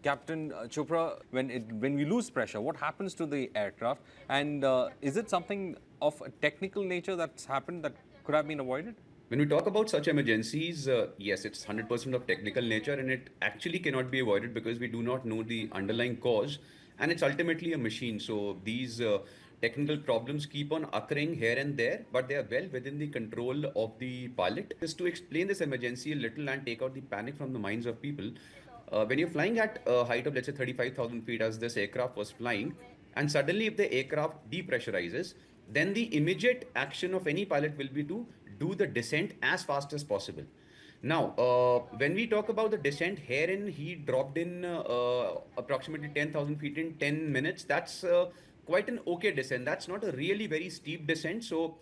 Captain Chopra, when we lose pressure, what happens to the aircraft? And is it something of a technical nature that's happened that could have been avoided? When we talk about such emergencies, yes, it's 100% of technical nature and it actually cannot be avoided because we do not know the underlying cause and it's ultimately a machine. So these technical problems keep on occurring here and there, but they are well within the control of the pilot. Just to explain this emergency a little and take out the panic from the minds of people, when you're flying at a height of, let's say, 35,000 feet as this aircraft was flying, and suddenly if the aircraft depressurizes, then the immediate action of any pilot will be to do the descent as fast as possible. Now, when we talk about the descent, herein he dropped in approximately 10,000 feet in 10 minutes. That's quite an okay descent. That's not a really very steep descent. So,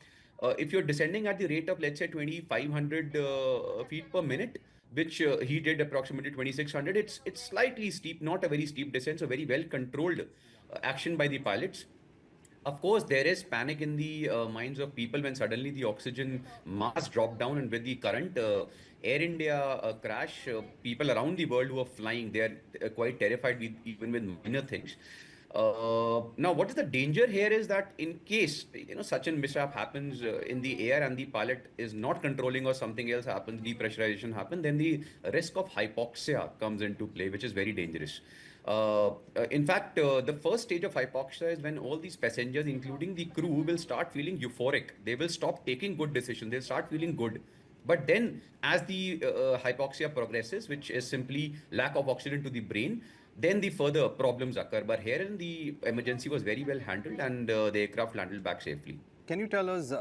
if you're descending at the rate of, let's say, 2,500 feet per minute, which he did approximately 2,600, it's slightly steep, not a very steep descent. So, very well controlled action by the pilots. Of course, there is panic in the minds of people when suddenly the oxygen mass dropped down, and with the current Air India crash, people around the world who are flying, they are quite terrified with, even with minor things. Now, what is the danger here is that in case such a mishap happens in the air and the pilot is not controlling or something else happens, depressurization happens, then the risk of hypoxia comes into play, which is very dangerous. In fact, the first stage of hypoxia is when all these passengers, including the crew, will start feeling euphoric. They will stop taking good decisions. They'll start feeling good. But then, as the hypoxia progresses, which is simply lack of oxygen to the brain, then the further problems occur. But here, in the emergency was very well handled, and the aircraft landed back safely. Can you tell us,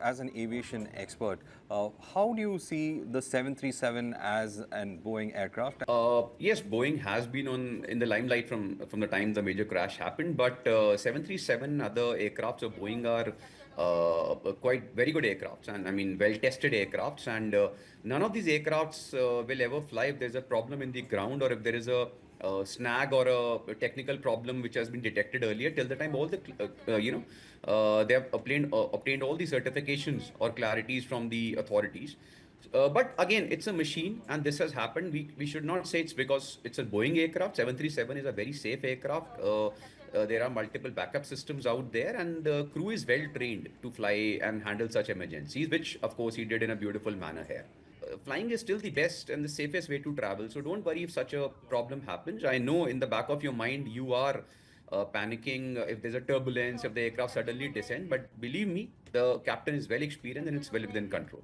as an aviation expert, how do you see the 737 as an Boeing aircraft? Yes, Boeing has been on in the limelight from the time the major crash happened. But 737 other aircrafts of Boeing are quite very good aircrafts, and I mean well tested aircrafts. And none of these aircrafts will ever fly if there's a problem in the ground or if there is a snag or a technical problem which has been detected earlier. Till the time all the they have obtained all the certifications or clarities from the authorities. But again, it's a machine, and this has happened. We should not say it's because it's a Boeing aircraft. 737 is a very safe aircraft. There are multiple backup systems out there, and the crew is well trained to fly and handle such emergencies, which of course he did in a beautiful manner here. Flying is still the best and the safest way to travel. So don't worry if such a problem happens. I know in the back of your mind you are panicking if there's a turbulence, if the aircraft suddenly descend. But believe me, the captain is well experienced and it's well within control.